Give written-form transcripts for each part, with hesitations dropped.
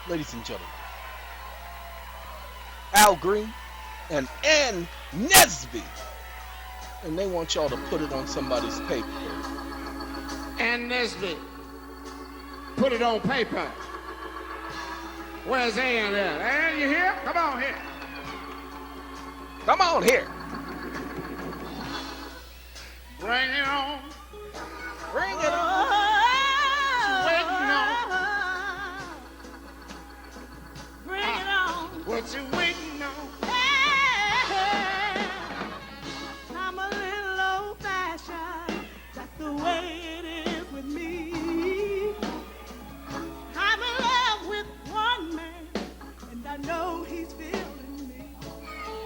Ladies and gentlemen, Al Green and Ann Nesby. And they want y'all to put it on somebody's paper. And Nesby, put it on paper. Where's Ann at? Ann, you here? Come on here. Come on here. Bring it on. Bring it on. Waiting on. Bring it on. What you waiting on? Hey, I'm a little old-fashioned. That's the way it is with me. I'm in love with one man, and I know he's feeling me.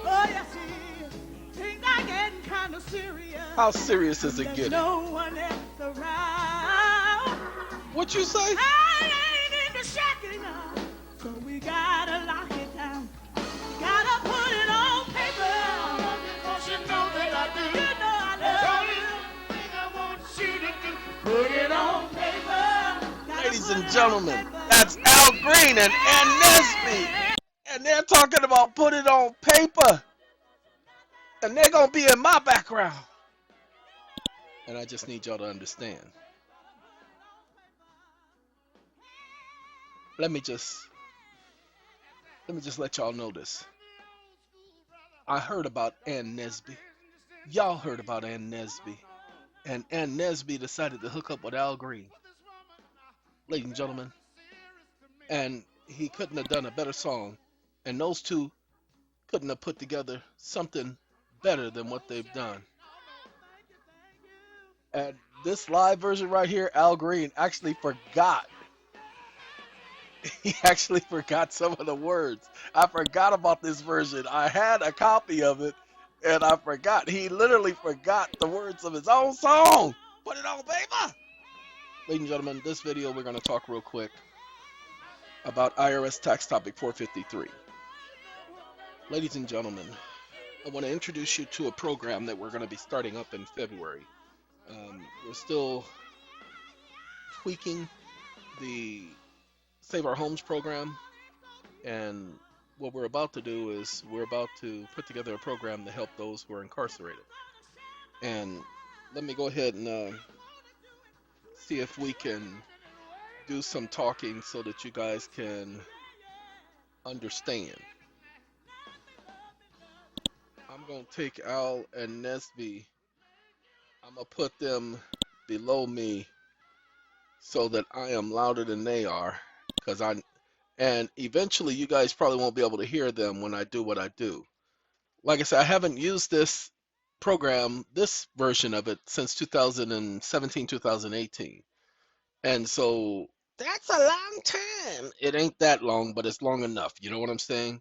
Oh, yes, he is. Things are getting kind of serious. How serious is it There's getting? no one else around. What you say? I ain't into shacking up, so we gotta lock it down. Gotta put it on paper. Don't you know that I do? You know I love you. Thing I want you to do. Put it on paper. Gotta Ladies put and it gentlemen, on paper. that's Al Green and Ann Nesby. And they're talking about put it on paper. And they're going to be in my background. And I just need y'all to understand. Let me just let y'all know this. I heard about Ann Nesby. Y'all heard about Ann Nesby. And Ann Nesby decided to hook up with Al Green. Ladies and gentlemen. And he couldn't have done a better song. And those two couldn't have put together something better than what they've done. And this live version right here, Al Green actually forgot. He actually forgot some of the words. I forgot about this version. I had a copy of it, and I forgot. He literally forgot the words of his own song. Put it on, baby. Ladies and gentlemen, this video we're going to talk real quick about IRS tax topic 453. Ladies and gentlemen, I want to introduce you to a program that we're going to be starting up in February. We're still tweaking the Save Our Homes program, and what we're about to do is we're about to put together a program to help those who are incarcerated. And let me go ahead and see if we can do some talking so that you guys can understand. I'm going to take Al and Nesby. I'm going to put them below me so that I am louder than they are. And eventually you guys probably won't be able to hear them when I do what I do. Like I said, I haven't used this program, this version of it, since 2017, 2018. And so that's a long time. It ain't that long, but it's long enough. You know what I'm saying?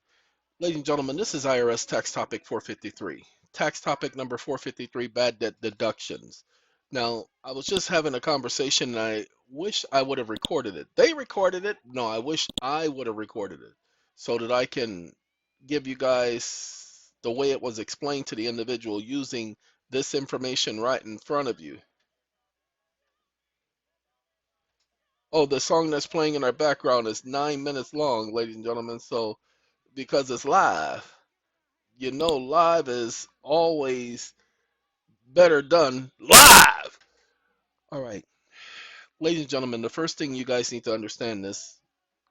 Ladies and gentlemen, this is IRS tax topic 453. Tax topic number 453, bad debt deductions. Now, I was just having a conversation and I wish I would have recorded it. They recorded it. No, I wish I would have recorded it so that I can give you guys the way it was explained to the individual using this information right in front of you. Oh, the song that's playing in our background is 9 minutes long, ladies and gentlemen. So, because it's live, you know, live is always better done live. All right. Ladies and gentlemen, the first thing you guys need to understand this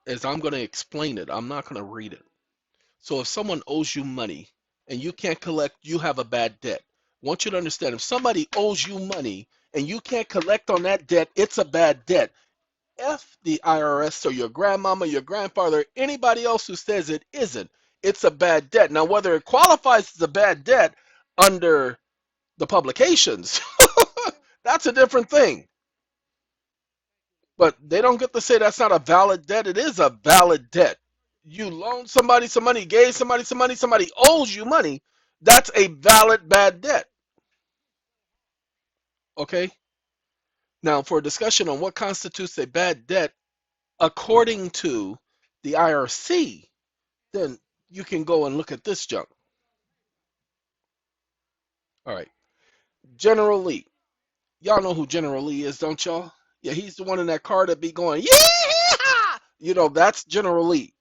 is I'm going to explain it. I'm not going to read it. So if someone owes you money and you can't collect, you have a bad debt. I want you to understand, if somebody owes you money and you can't collect on that debt, it's a bad debt. F the IRS or your grandmama, your grandfather, anybody else who says it isn't. It's a bad debt. Now, whether it qualifies as a bad debt under the publications, that's a different thing. But they don't get to say that's not a valid debt. It is a valid debt. You loaned somebody some money, gave somebody some money, somebody owes you money. That's a valid bad debt. Okay? Now, for a discussion on what constitutes a bad debt according to the IRC, then you can go and look at this junk. All right. General Lee. Y'all know who General Lee is, don't y'all? Yeah, he's the one in that car that be going, yeah! That's General Lee.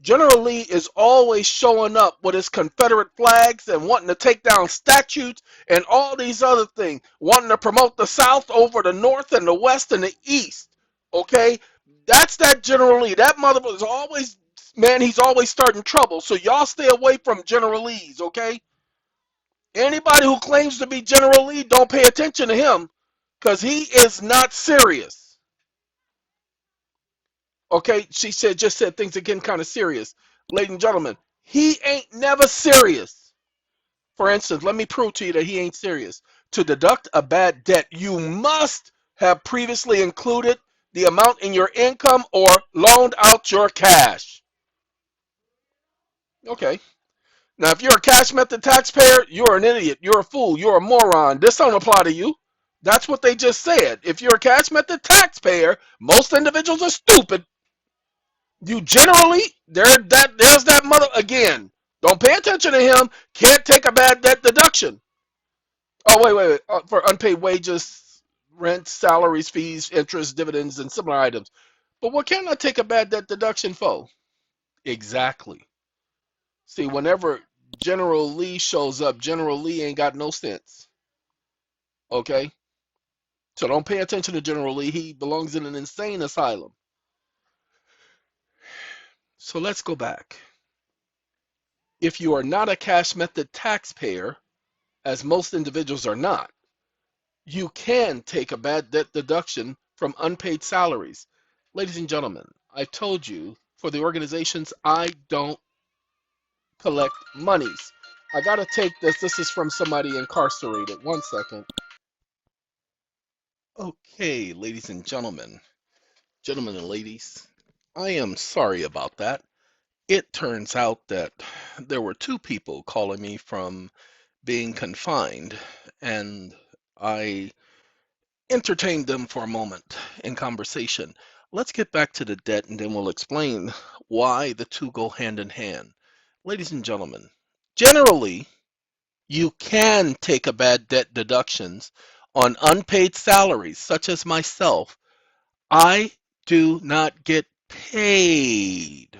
General Lee is always showing up with his Confederate flags and wanting to take down statues and all these other things, wanting to promote the South over the North and the West and the East. Okay? That's that General Lee. That motherfucker is always, man, he's always starting trouble. So y'all stay away from General Lee's, okay? Anybody who claims to be General Lee, don't pay attention to him because he is not serious. Okay, just said things are getting kind of serious. Ladies and gentlemen, he ain't never serious. For instance, let me prove to you that he ain't serious. To deduct a bad debt, you must have previously included the amount in your income or loaned out your cash. Okay. Now, if you're a cash method taxpayer, you're an idiot. You're a fool. You're a moron. This don't apply to you. That's what they just said. If you're a cash method taxpayer, most individuals are stupid. You generally, there's that mother again. Don't pay attention to him. Can't take a bad debt deduction. Oh, wait. For unpaid wages, rent, salaries, fees, interest, dividends, and similar items. But what can I take a bad debt deduction for? Exactly. See, whenever General Lee shows up, General Lee ain't got no sense. Okay? So don't pay attention to General Lee. He belongs in an insane asylum. So let's go back. If you are not a cash method taxpayer, as most individuals are not, you can take a bad debt deduction from unpaid salaries. Ladies and gentlemen, I told you for the organizations, I don't collect monies. I got to take this. This is from somebody incarcerated. 1 second. Okay, ladies and gentlemen and ladies, I am sorry about that. It turns out that there were two people calling me from being confined, and I entertained them for a moment in conversation. Let's get back to the debt and then we'll explain why the two go hand in hand. Ladies and gentlemen, generally, you can take a bad debt deductions on unpaid salaries, such as myself. I do not get paid.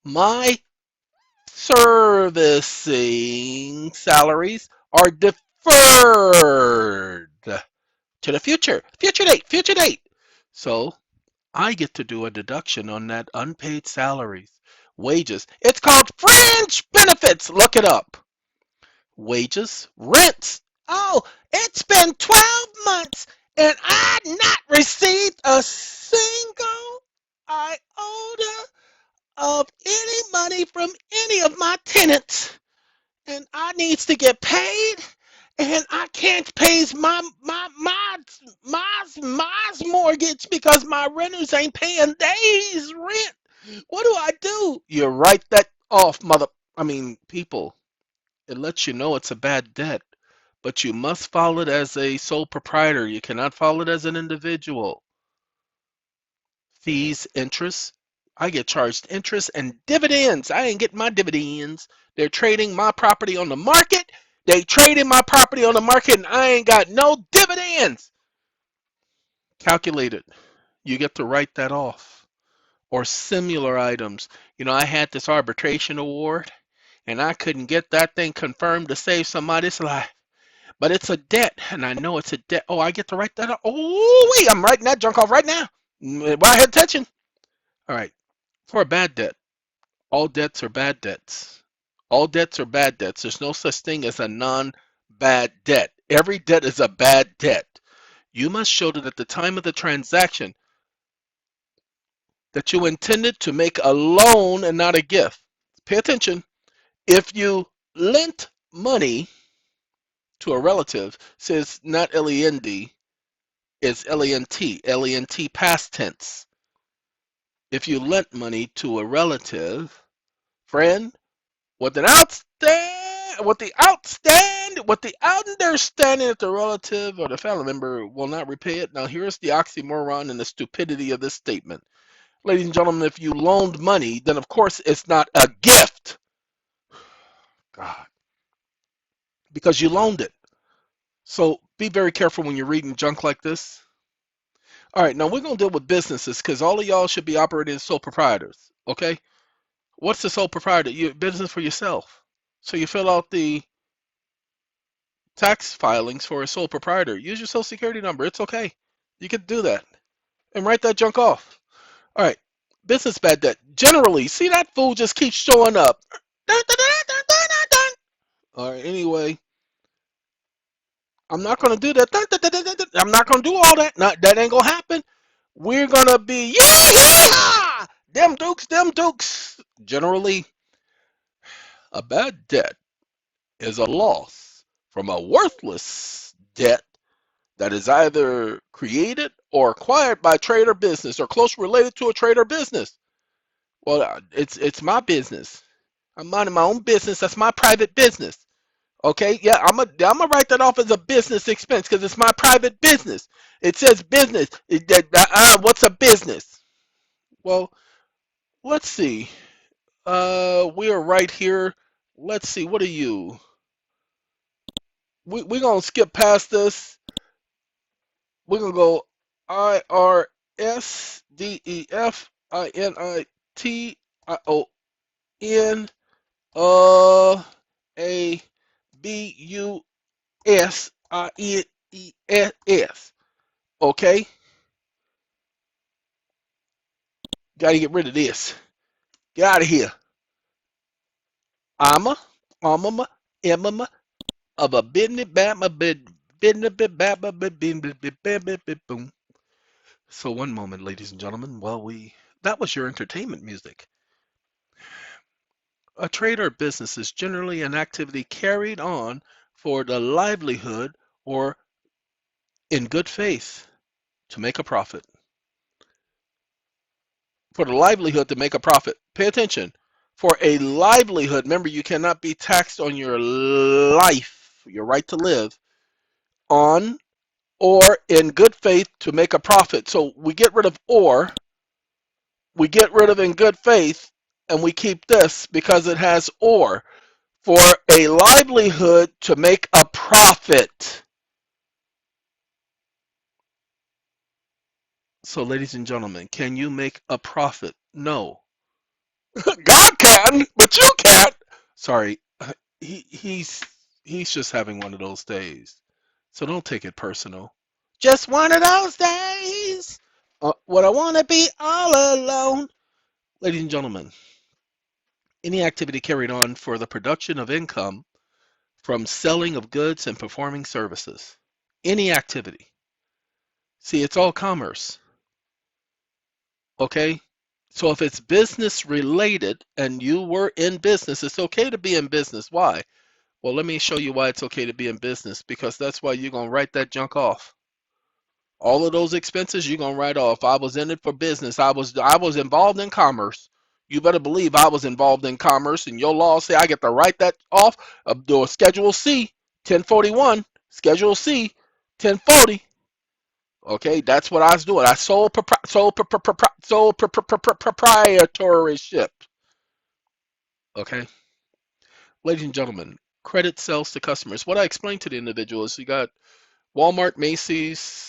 My servicing salaries are deferred to the future date. So I get to do a deduction on that unpaid salaries, wages. It's called fringe benefits. Look it up. Wages, rents. Oh, it's been 12 months and I've not received a single iota of any money from any of my tenants. And I needs to get paid and I can't pay my mortgage because my renters ain't paying days rent. What do I do? You write that off, people. It lets you know it's a bad debt, but you must file it as a sole proprietor. You cannot file it as an individual. Fees, interest. I get charged interest and dividends. I ain't getting my dividends. They're trading my property on the market. They trading my property on the market and I ain't got no dividends. Calculate it. You get to write that off. Or similar items. I had this arbitration award and I couldn't get that thing confirmed to save somebody's life. But it's a debt, and I know it's a debt. Oh, I get to write that off. Oh, wait, I'm writing that junk off right now. Well, I had attention. All right. For a bad debt, all debts are bad debts. All debts are bad debts. There's no such thing as a non-bad debt. Every debt is a bad debt. You must show that at the time of the transaction that you intended to make a loan and not a gift. Pay attention. If you lent money to a relative, says not L-E-N-D, it's L-E-N-T, L-E-N-T past tense. If you lent money to a relative, friend, with the understanding that the relative or the family member will not repay it. Now here's the oxymoron and the stupidity of this statement. Ladies and gentlemen, if you loaned money, then of course it's not a gift. God. Because you loaned it. So be very careful when you're reading junk like this. All right, now we're gonna deal with businesses because all of y'all should be operating as sole proprietors. Okay, what's the sole proprietor? You business for yourself. So you fill out the tax filings for a sole proprietor. Use your social security number. It's okay. You can do that and write that junk off. All right, business bad debt. Generally, see that fool just keeps showing up. Dun, dun, dun, dun, dun, dun, dun. All right, anyway, I'm not gonna do that. Dun, dun, dun, dun, dun, dun. I'm not gonna do all that. Not, that ain't gonna happen. We're gonna be yeah, yeah, them dukes, them dukes. Generally, a bad debt is a loss from a worthless debt that is either created or acquired by trade or business or closely related to a trade or business. Well, it's my business. I'm minding my own business. That's my private business. Okay, yeah, I'm gonna write that off as a business expense because it's my private business. It says business. What's a business? Well, let's see. We are right here. Let's see. What are you? We're gonna skip past this. We're gonna go IRSDEFINITION ABUSINES. Okay, gotta get rid of this. Get out of here. I'm a Emma of a business boom. So one moment, ladies and gentlemen, while that was your entertainment music. A trade or business is generally an activity carried on for the livelihood or in good faith to make a profit. For the livelihood to make a profit. Pay attention. For a livelihood, remember you cannot be taxed on your life, your right to live, on or in good faith to make a profit. So we get rid of or, we get rid of in good faith, and we keep this because it has or. For a livelihood to make a profit. So, ladies and gentlemen, can you make a profit? No. God can, but you can't. Sorry, he, he's he's just having one of those days. So don't take it personal. Just one of those days. What I want to be all alone. Ladies and gentlemen, any activity carried on for the production of income from selling of goods and performing services. Any activity. See, it's all commerce. Okay? So if it's business related and you were in business, it's okay to be in business. Why? Well, let me show you why it's okay to be in business because that's why you're going to write that junk off. All of those expenses you're going to write off. I was in it for business. I was involved in commerce. You better believe I was involved in commerce and your law say I get to write that off. Do a Schedule C 1041, Schedule C 1040. Okay, that's what I was doing. I sold proprietorship. Okay, ladies and gentlemen, credit sells to customers. What I explained to the individual is you got Walmart, Macy's,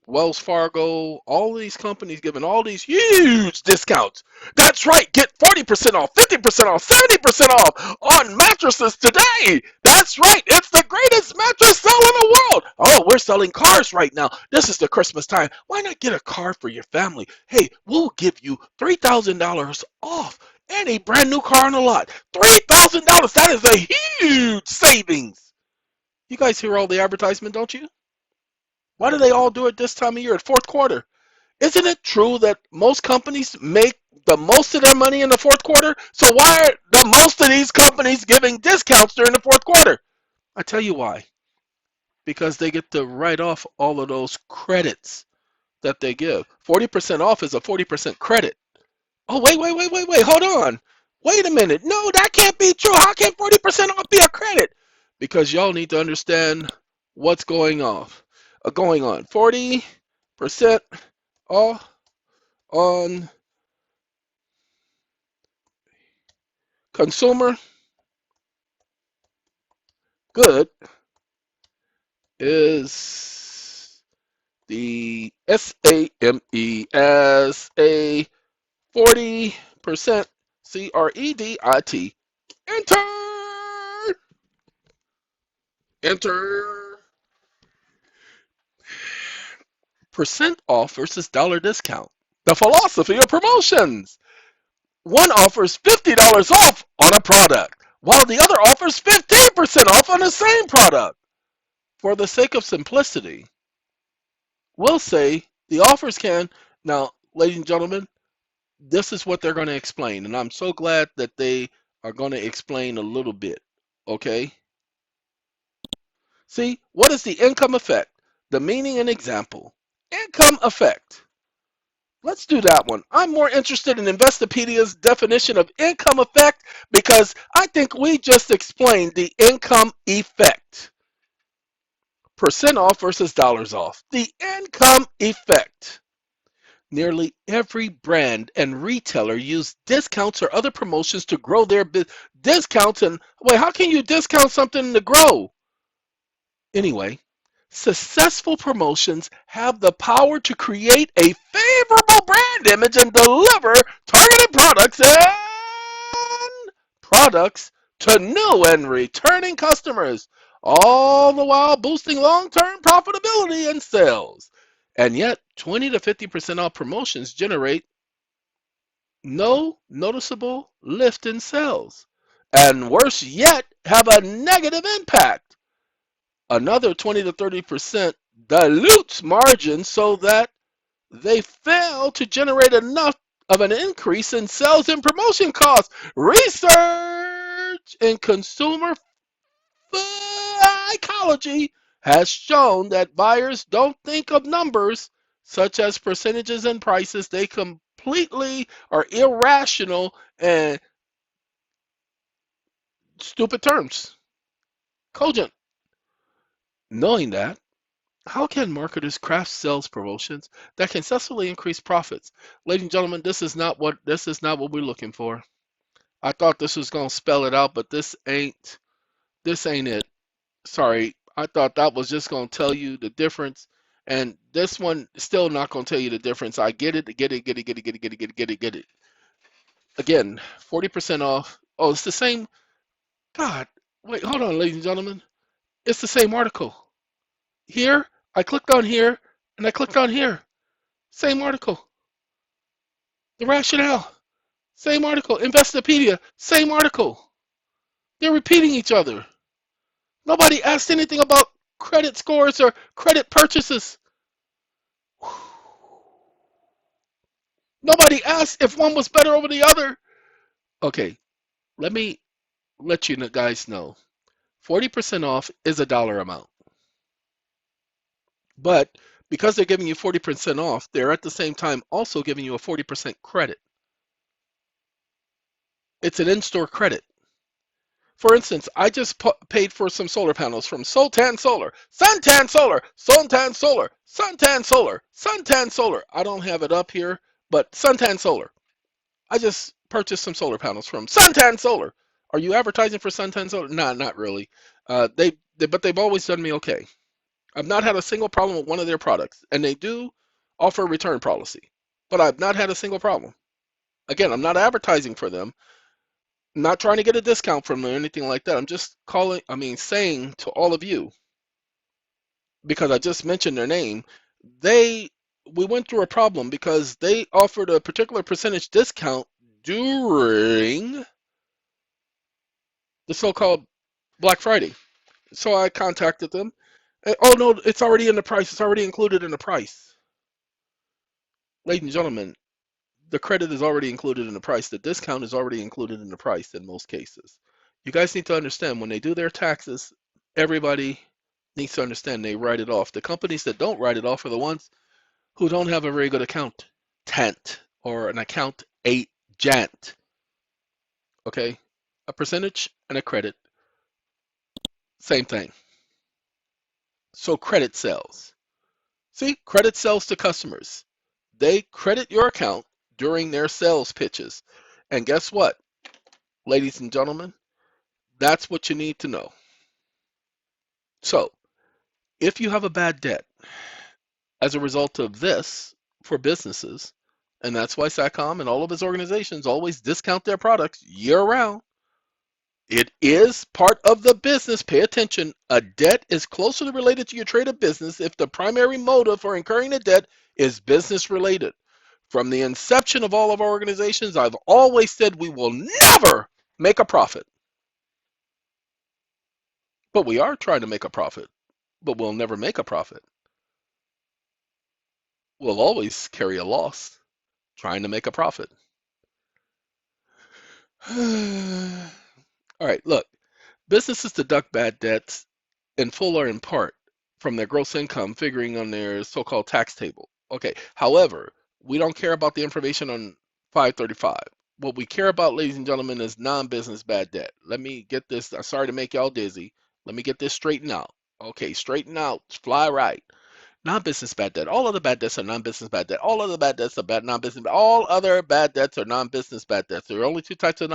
Wells Fargo, all these companies giving all these huge discounts. That's right, get 40% off, 50% off, 70% off on mattresses today. That's right, it's the greatest mattress sale in the world. Oh, we're selling cars right now. This is the Christmas time. Why not get a car for your family? Hey, we'll give you $3,000 off any brand new car on the lot. $3,000, that is a huge savings. You guys hear all the advertisement, don't you? Why do they all do it this time of year at fourth quarter? Isn't it true that most companies make the most of their money in the fourth quarter? So why are the most of these companies giving discounts during the fourth quarter? I tell you why. Because they get to write off all of those credits that they give. 40% off is a 40% credit. Oh, wait, hold on. Wait a minute. No, that can't be true. How can 40% off be a credit? Because y'all need to understand what's going on. 40% off on consumer good is the SAME as a 40% credit. Enter! Enter! Percent off versus dollar discount. The philosophy of promotions. One offers $50 off on a product, while the other offers 15% off on the same product. For the sake of simplicity, we'll say the offers can. Now, ladies and gentlemen, this is what they're going to explain, and I'm so glad that they are going to explain a little bit. Okay? See, what is the income effect? The meaning and example. Income effect. Let's do that one. I'm more interested in Investopedia's definition of income effect because I think we just explained the income effect. Percent off versus dollars off. The income effect. Nearly every brand and retailer use discounts or other promotions to grow their business. Discounts and wait, how can you discount something to grow? Anyway, successful promotions have the power to create a favorable brand image and deliver targeted products to new and returning customers, all the while boosting long-term profitability and sales. And yet, 20 to 50% off promotions generate no noticeable lift in sales. And worse yet, have a negative impact. Another 20 to 30% dilutes margins so that they fail to generate enough of an increase in sales and promotion costs. Research in consumer psychology has shown that buyers don't think of numbers such as percentages and prices. They completely are irrational and stupid terms. Cogent. Knowing that, how can marketers craft sales promotions that can successfully increase profits? Ladies and gentlemen, this is not what we're looking for. I thought this was gonna spell it out, but this ain't it. Sorry. I thought that was just gonna tell you the difference. And this one still not gonna tell you the difference. I get it, get it, get it, get it, get it, get it, get it, get it, get it. Again, 40% off. Oh, it's the same. God, wait, hold on, ladies and gentlemen. It's the same article. Here, I clicked on here, and I clicked on here. Same article. The rationale. Same article. Investopedia. Same article. They're repeating each other. Nobody asked anything about credit scores or credit purchases. Nobody asked if one was better over the other. Okay, let me let you guys know. 40% off is a dollar amount. But because they're giving you 40% off, they're at the same time also giving you a 40% credit. It's an in-store credit. For instance, I just paid for some solar panels from Sultan Solar, Suntan Solar, Sultan Solar, Suntan Solar, Suntan Solar. I don't have it up here, but Suntan Solar. I just purchased some solar panels from Suntan Solar. Are you advertising for Suntan Solar? Nah, not really. But they've always done me okay. I've not had a single problem with one of their products, and they do offer a return policy, but I've not had a single problem. Again, I'm not advertising for them. I'm not trying to get a discount from them or anything like that. I'm just saying to all of you, because I just mentioned their name, we went through a problem because they offered a particular percentage discount during the so-called Black Friday. So I contacted them. Oh no, it's already in the price. It's already included in the price. Ladies and gentlemen, the credit is already included in the price. The discount is already included in the price in most cases. You guys need to understand when they do their taxes, everybody needs to understand they write it off. The companies that don't write it off are the ones who don't have a very good accountant or an account agent. Okay? A percentage and a credit, same thing. So credit sells. See, credit sells to customers. They credit your account during their sales pitches. And guess what, ladies and gentlemen? That's what you need to know. So, if you have a bad debt, as a result of this for businesses. And that's why SATCOM and all of its organizations always discount their products year round. It is part of the business. Pay attention. A debt is closely related to your trade of business if the primary motive for incurring a debt is business related. From the inception of all of our organizations, I've always said we will never make a profit. But we are trying to make a profit, but we'll never make a profit. We'll always carry a loss trying to make a profit. All right, look, businesses deduct bad debts in full or in part from their gross income, figuring on their so-called tax table. Okay, however, we don't care about the information on 535. What we care about, ladies and gentlemen, is non-business bad debt. Let me get this. I'm sorry to make y'all dizzy. Let me get this straightened out. Okay, straighten out, fly right. Non-business bad debt. All other bad debts are non-business bad debt. All other bad debts are bad non-business. All other bad debts are non-business bad debts. There are only two types of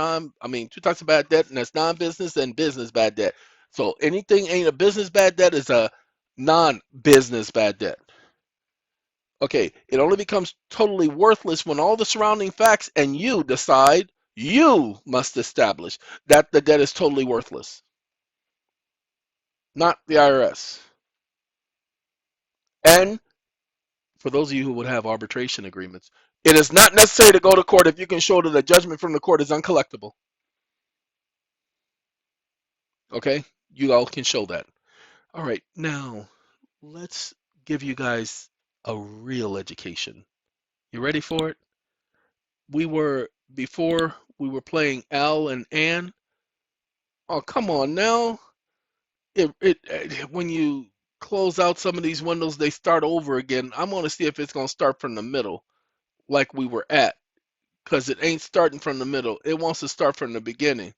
bad debt, and that's non-business and business bad debt. So anything ain't a business bad debt is a non-business bad debt. Okay, it only becomes totally worthless when all the surrounding facts and you decide you must establish that the debt is totally worthless, not the IRS. And for those of you who would have arbitration agreements, it is not necessary to go to court if you can show that a judgment from the court is uncollectible. Okay? You all can show that. All right, now let's give you guys a real education. You ready for it? Before we were playing Al and Ann. Oh, come on now. When you close out some of these windows, they start over again. I'm going to see if it's going to start from the middle like we were at, because it ain't starting from the middle. It wants to start from the beginning.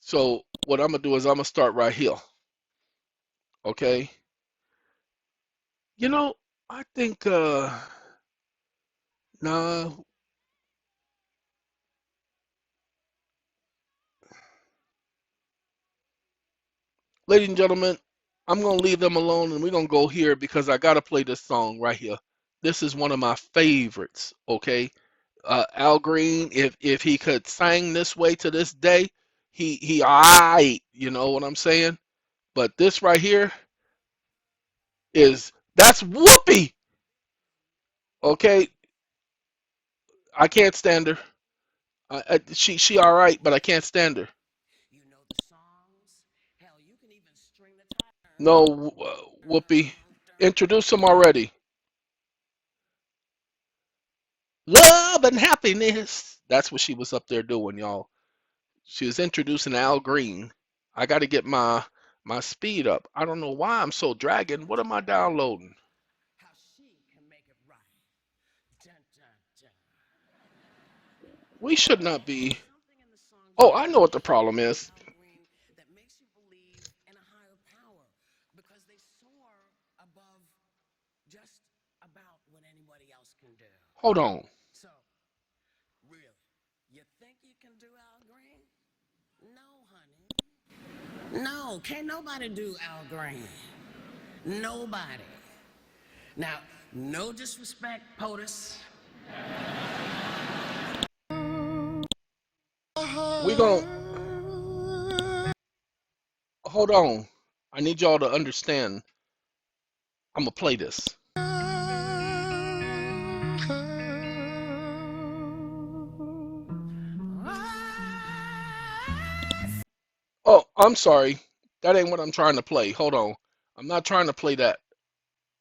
So what I'm going to do is I'm going to start right here. Okay? You know, I think, nah, ladies and gentlemen, I'm going to leave them alone and we're going to go here because I got to play this song right here. This is one of my favorites, okay? Al Green, if he could sing this way to this day, he alright, you know what I'm saying? But this right here that's Whoopi. Okay, I can't stand her. She all right, but I can't stand her. No, Whoopi, introduce him already. Love and happiness. That's what she was up there doing, y'all. She was introducing Al Green. I got to get my speed up. I don't know why I'm so dragging. What am I downloading? We should not be. Oh, I know what the problem is. Hold on. No, can't nobody do Al Green. Nobody. Now, no disrespect, POTUS. We gon' hold on. I need y'all to understand. I'm gonna play this. Oh, I'm sorry. That ain't what I'm trying to play. Hold on. I'm not trying to play that.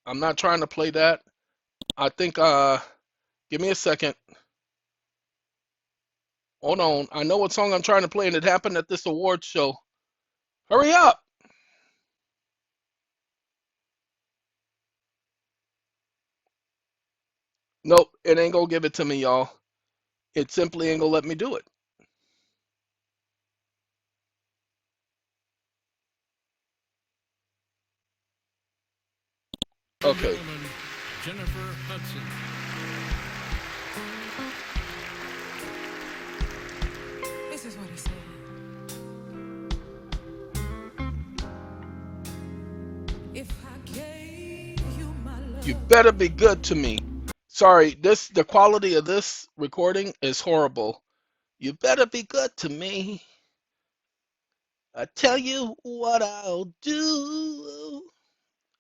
I'm not trying to play that. I think give me a second. Hold on. I know what song I'm trying to play and it happened at this award show. Hurry up. Nope, it ain't gonna give it to me, y'all. It simply ain't gonna let me do it. Okay. Jennifer Hudson. This is what he said. If I gave you my love. You better be good to me. Sorry, the quality of this recording is horrible. You better be good to me. I tell you what I'll do.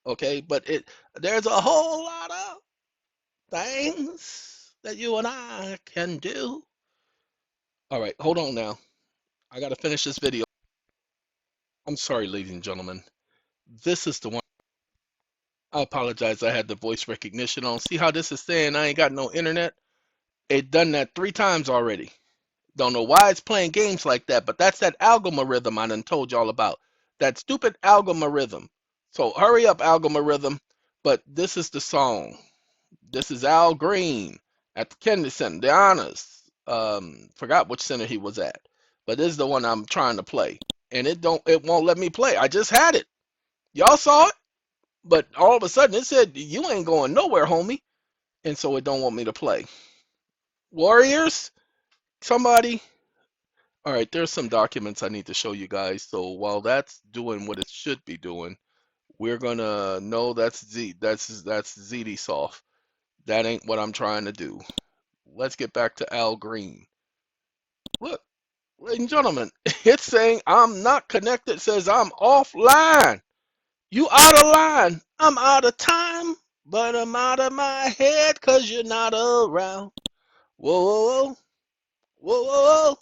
Okay, but there's a whole lot of things that you and I can do. All right, hold on now. I gotta finish this video. I'm sorry, ladies and gentlemen. This is the one. I apologize. I had the voice recognition on. See how this is saying I ain't got no internet? It done that 3 times already. Don't know why it's playing games like that, but that's that algorithm I done told y'all about. That stupid algorithm. So hurry up, algorithm. But this is the song. This is Al Green at the Kennedy Center, the honors. Forgot which center he was at, but this is the one I'm trying to play, and it won't let me play. I just had it. Y'all saw it, but all of a sudden it said you ain't going nowhere, homie, and so it don't want me to play. Warriors, somebody. All right, there's some documents I need to show you guys. So while that's doing what it should be doing, we're gonna know that's ZDSoft. That ain't what I'm trying to do. Let's get back to Al Green. Look, ladies and gentlemen, it's saying I'm not connected. It says I'm offline. You out of line. I'm out of time, but I'm out of my head because you're not around. Whoa, whoa, whoa, whoa, whoa, whoa.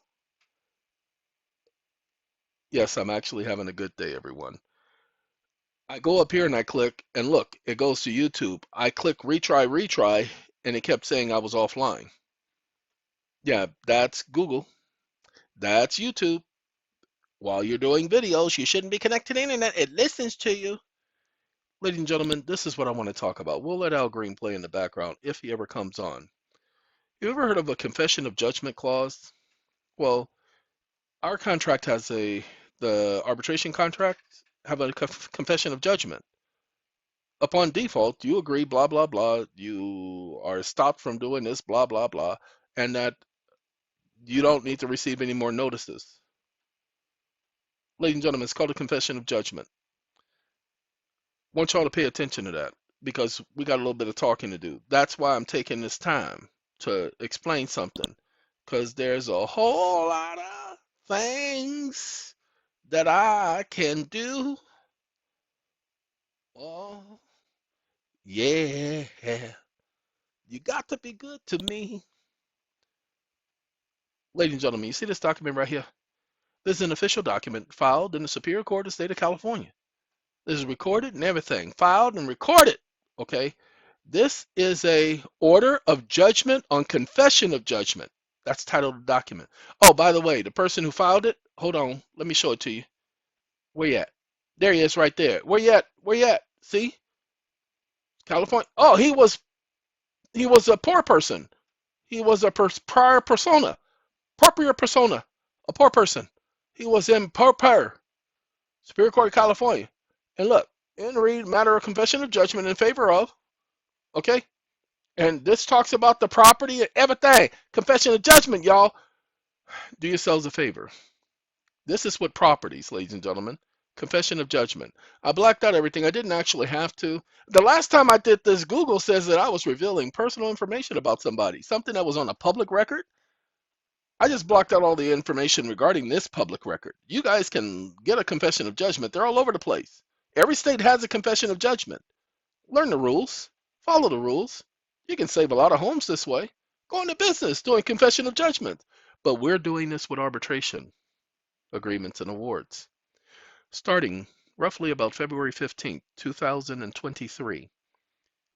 Yes, I'm actually having a good day, everyone. I go up here and I click, and look, it goes to YouTube. I click retry, retry, and it kept saying I was offline. Yeah, that's Google. That's YouTube. While you're doing videos, you shouldn't be connected to the internet. It listens to you. Ladies and gentlemen, this is what I want to talk about. We'll let Al Green play in the background if he ever comes on. You ever heard of a confession of judgment clause? Well, our contract has the arbitration contract have a confession of judgment. Upon default, you agree, blah, blah, blah. You are stopped from doing this, blah, blah, blah, and that you don't need to receive any more notices. Ladies and gentlemen, it's called a confession of judgment. I want y'all to pay attention to that because we got a little bit of talking to do. That's why I'm taking this time to explain something because there's a whole lot of things that I can do. Oh, yeah. You got to be good to me. Ladies and gentlemen, you see this document right here? This is an official document filed in the Superior Court of the State of California. This is recorded and everything, filed and recorded. Okay? This is a order of judgment on confession of judgment. That's the title of the document. Oh, by the way, the person who filed it, hold on, let me show it to you. Where you at? There he is right there. Where you at? Where you at? See? California. Oh, he was a poor person. He was a prior persona. Proper persona. A poor person. He was in per Superior Court of California. And look, in read matter of confession of judgment in favor of, okay? And this talks about the property and everything. Confession of judgment, y'all. Do yourselves a favor. This is what properties, ladies and gentlemen. Confession of judgment. I blacked out everything. I didn't actually have to. The last time I did this, Google says that I was revealing personal information about somebody, something that was on a public record. I just blocked out all the information regarding this public record. You guys can get a confession of judgment. They're all over the place. Every state has a confession of judgment. Learn the rules. Follow the rules. You can save a lot of homes this way. Go into business doing confession of judgment. But we're doing this with arbitration agreements and awards. Starting roughly about February 15th, 2023,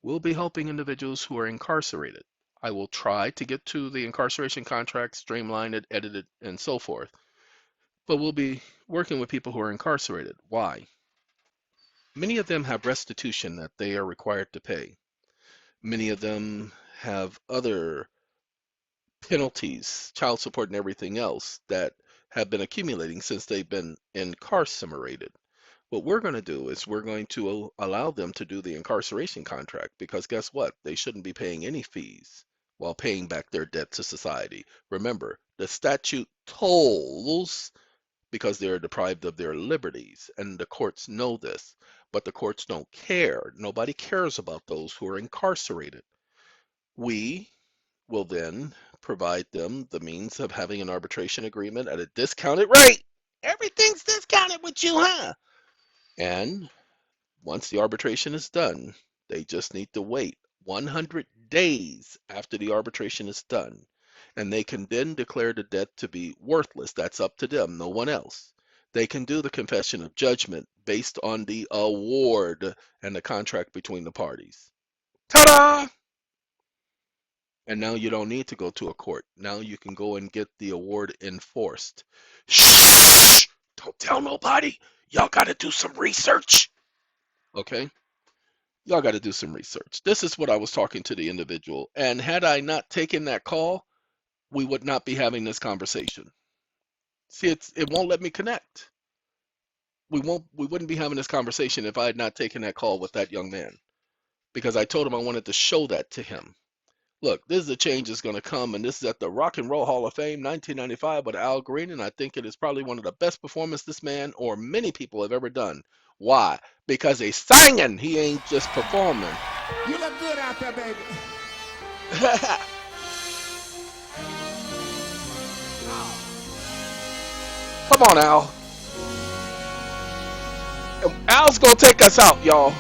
we'll be helping individuals who are incarcerated. I will try to get to the incarceration contract, streamline it, edit it, and so forth. But we'll be working with people who are incarcerated. Why? Many of them have restitution that they are required to pay. Many of them have other penalties, child support and everything else that have been accumulating since they've been incarcerated. What we're going to do is we're going to allow them to do the incarceration contract because guess what? They shouldn't be paying any fees while paying back their debt to society. Remember, the statute tolls because they're deprived of their liberties. And the courts know this, but the courts don't care. Nobody cares about those who are incarcerated. We will then provide them the means of having an arbitration agreement at a discounted rate. Everything's discounted with you, huh? And once the arbitration is done, they just need to wait 100 days after the arbitration is done. And they can then declare the debt to be worthless. That's up to them, no one else. They can do the confession of judgment based on the award and the contract between the parties. Ta-da! And now you don't need to go to a court. Now you can go and get the award enforced. Shh! Don't tell nobody. Y'all got to do some research. Okay? Y'all got to do some research. This is what I was talking to the individual. And had I not taken that call, we would not be having this conversation. See, it won't let me connect. We wouldn't be having this conversation if I had not taken that call with that young man. Because I told him I wanted to show that to him. Look, this is a change that's going to come, and this is at the Rock and Roll Hall of Fame, 1995, with Al Green, and I think it is probably one of the best performances this man or many people have ever done. Why? Because he's singing. He ain't just performing. You look good out there, baby. Come on, Al. And Al's going to take us out, y'all.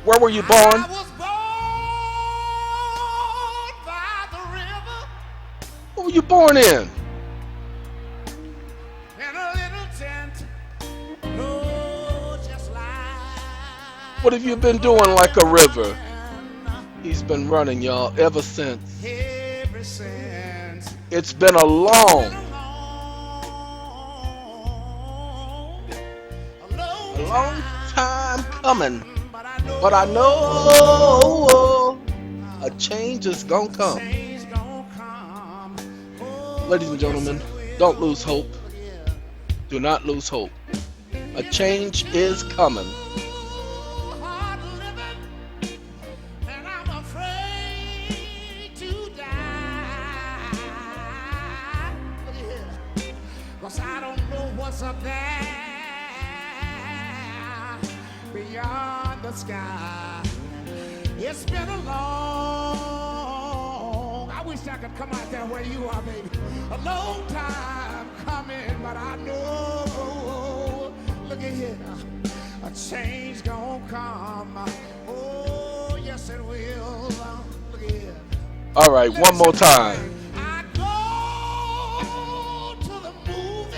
Where were you born? I was born by the river. Where were you born in? In a little tent. Oh, just like What have you been doing like a river? He's been running, y'all, ever since. ever since. It's been a long time coming. But I know a change is gonna come. Ladies and gentlemen, don't lose hope. Do not lose hope. A change is coming. I don't know what's up there beyond the sky. It's been a long, I wish I could come out there where you are, baby. A long time coming, but I know, look at here, a change gonna come. Oh, yes it will. Look at here. All right, one more time. I go to the movie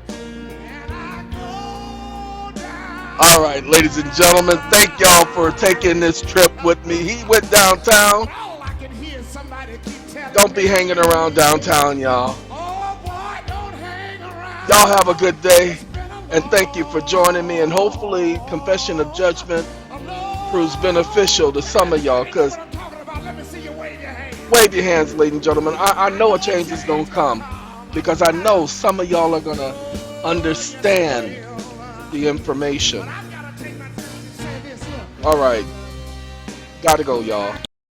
and I go down. All right, ladies and gentlemen, thank y'all for taking this trip with me. He went downtown. All I can hear is somebody keep telling Don't me, be hanging around downtown, y'all. oh boy, don't hang around. Y'all have a good day, and thank you for joining me. And hopefully, Confession of Judgment proves beneficial to some of y'all, because What I'm talking about, let me see you wave your hand. wave your hands, ladies and gentlemen. I know a change is going to come, because I know some of y'all are going to understand the information. I've got to take my time to say this. Look. All right. Gotta go, y'all.